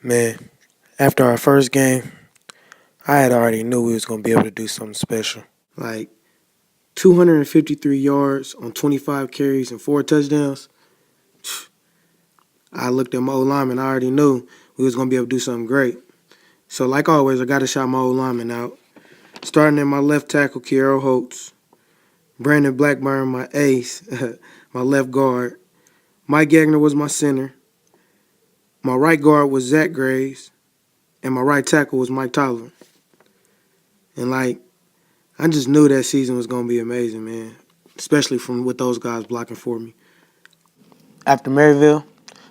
Man, after our first game, I had already knew we was gonna be able to do something special. Like 253 yards on 25 carries and 4 touchdowns. I looked at my old lineman. I already knew we was gonna be able to do something great. So like always, I got to shout my old lineman out. Starting at my left tackle, Kiero Holtz, Brandon Blackburn, my ace, my left guard. Mike Gagner was my center. My right guard was Zach Graves, and my right tackle was Mike Tyler. And I just knew that season was gonna be amazing, man. Especially from with those guys blocking for me. After Maryville,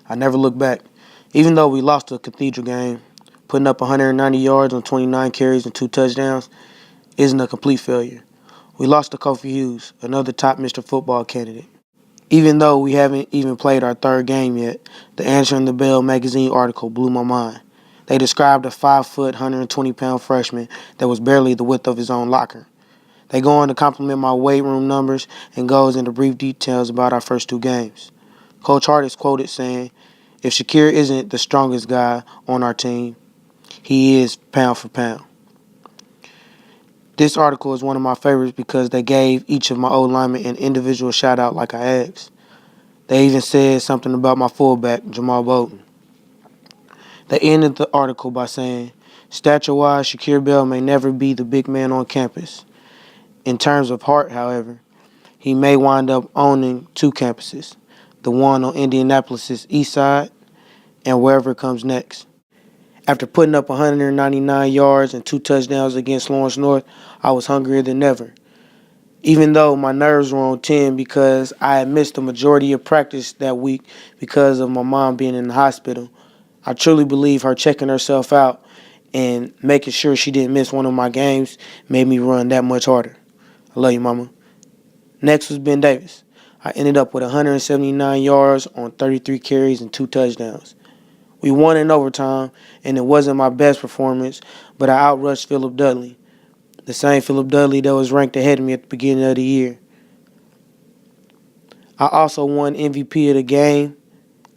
I never looked back. Even though we lost the Cathedral game, putting up 190 yards on 29 carries and 2 touchdowns isn't a complete failure. We lost to Kofi Hughes, another top Mr. Football candidate. Even though we haven't even played our third game yet, the Answering the Bell magazine article blew my mind. They described a 5-foot, 120-pound freshman that was barely the width of his own locker. They go on to compliment my weight room numbers and goes into brief details about our first 2 games. Coach Hart is quoted saying, "If Shakir isn't the strongest guy on our team, he is pound for pound." This article is one of my favorites because they gave each of my old linemen an individual shout out like I asked. They even said something about my fullback, Jamal Bolton. They ended the article by saying, "Stature-wise, Shakir Bell may never be the big man on campus. In terms of heart, however, he may wind up owning 2 campuses, the one on Indianapolis' east side and wherever comes next." After putting up 199 yards and 2 touchdowns against Lawrence North, I was hungrier than ever. Even though my nerves were on 10 because I had missed the majority of practice that week because of my mom being in the hospital, I truly believe her checking herself out and making sure she didn't miss one of my games made me run that much harder. I love you, Mama. Next was Ben Davis. I ended up with 179 yards on 33 carries and 2 touchdowns. We won in overtime, and it wasn't my best performance, but I outrushed Philip Dudley, the same Philip Dudley that was ranked ahead of me at the beginning of the year. I also won MVP of the game,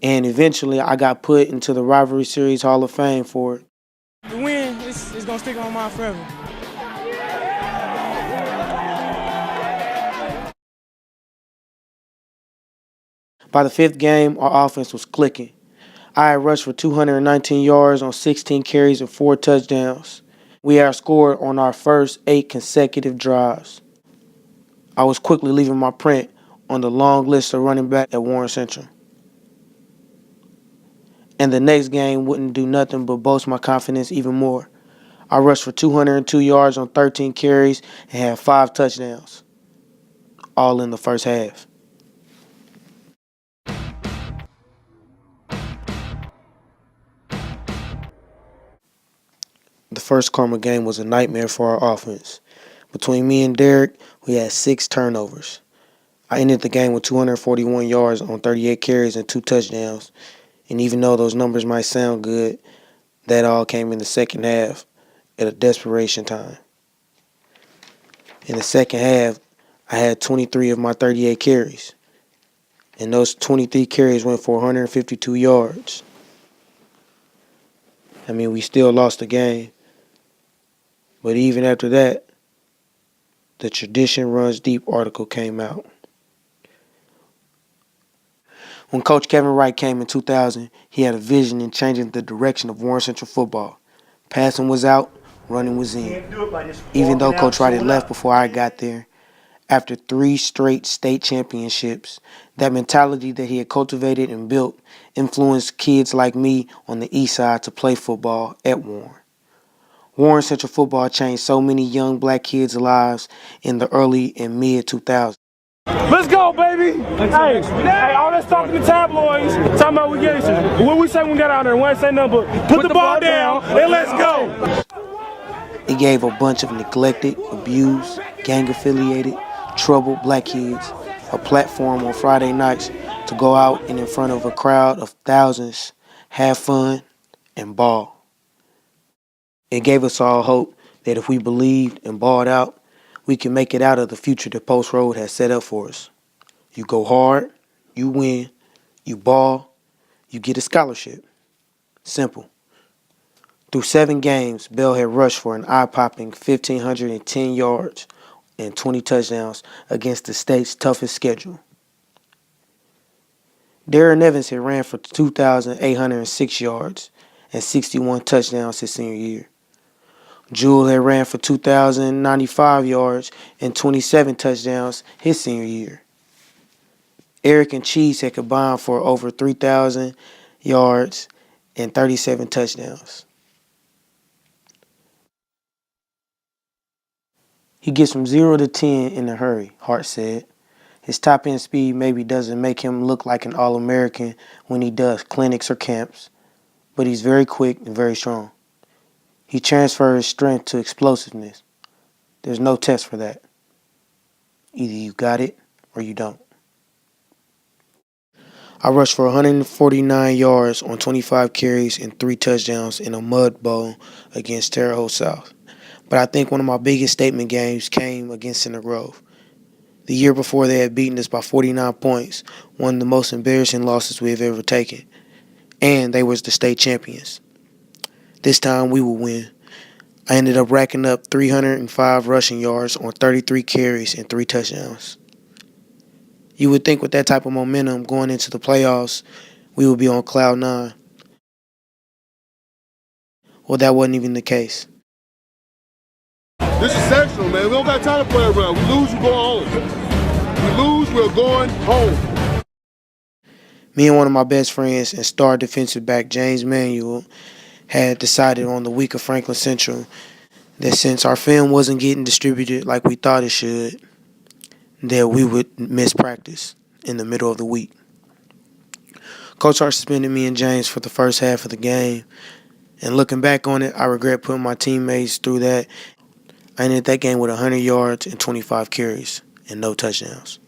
and eventually I got put into the Rivalry Series Hall of Fame for it. The win is going to stick on my mind forever. By the 5th game, our offense was clicking. I had rushed for 219 yards on 16 carries and 4 touchdowns. We had scored on our first 8 consecutive drives. I was quickly leaving my print on the long list of running back at Warren Central. And the next game wouldn't do nothing but boost my confidence even more. I rushed for 202 yards on 13 carries and had 5 touchdowns, all in the first half. The first Karma game was a nightmare for our offense. Between me and Derek, we had 6 turnovers. I ended the game with 241 yards on 38 carries and 2 touchdowns. And even though those numbers might sound good, that all came in the second half at a desperation time. In the second half, I had 23 of my 38 carries. And those 23 carries went for 152 yards. I mean, we still lost the game. But even after that, the Tradition Runs Deep article came out. When Coach Kevin Wright came in 2000, he had a vision in changing the direction of Warren Central football. Passing was out, running was in. Even though Coach Wright had left before I got there, after 3 straight state championships, that mentality that he had cultivated and built influenced kids like me on the east side to play football at Warren. Warren Central football changed so many young black kids' lives in the early and mid-2000s. Let's go, baby. Hey, all that talking to tabloids, talking about we get it. What we say when we got out there, we ain't say nothing but put the ball down and let's go. It gave a bunch of neglected, abused, gang-affiliated, troubled black kids a platform on Friday nights to go out and in front of a crowd of thousands, have fun, and ball. It gave us all hope that if we believed and balled out, we can make it out of the future that Post Road has set up for us. You go hard, you win, you ball, you get a scholarship. Simple. Through 7 games, Bell had rushed for an eye-popping 1,510 yards and 20 touchdowns against the state's toughest schedule. Darren Evans had ran for 2,806 yards and 61 touchdowns his senior year. Jewell had ran for 2,095 yards and 27 touchdowns his senior year. Eric and Cheese had combined for over 3,000 yards and 37 touchdowns. He gets from 0 to 10 in a hurry, Hart said. His top-end speed maybe doesn't make him look like an All-American when he does clinics or camps, but he's very quick and very strong. He transfers strength to explosiveness. There's no test for that. Either you got it or you don't. I rushed for 149 yards on 25 carries and 3 touchdowns in a mud bowl against Terre Haute South. But I think one of my biggest statement games came against Center Grove. The year before, they had beaten us by 49 points, one of the most embarrassing losses we have ever taken. And they was the state champions. This time we will win. I ended up racking up 305 rushing yards on 33 carries and 3 touchdowns. You would think with that type of momentum going into the playoffs, we would be on cloud 9. Well, that wasn't even the case. This is sectional, man. We don't got time to play around. We lose, we go home. We lose, we're going home. Me and one of my best friends and star defensive back James Manuel had decided on the week of Franklin Central that since our film wasn't getting distributed like we thought it should, that we would miss practice in the middle of the week. Coach Hart suspended me and James for the first half of the game, and looking back on it, I regret putting my teammates through that. I ended that game with 100 yards and 25 carries and no touchdowns.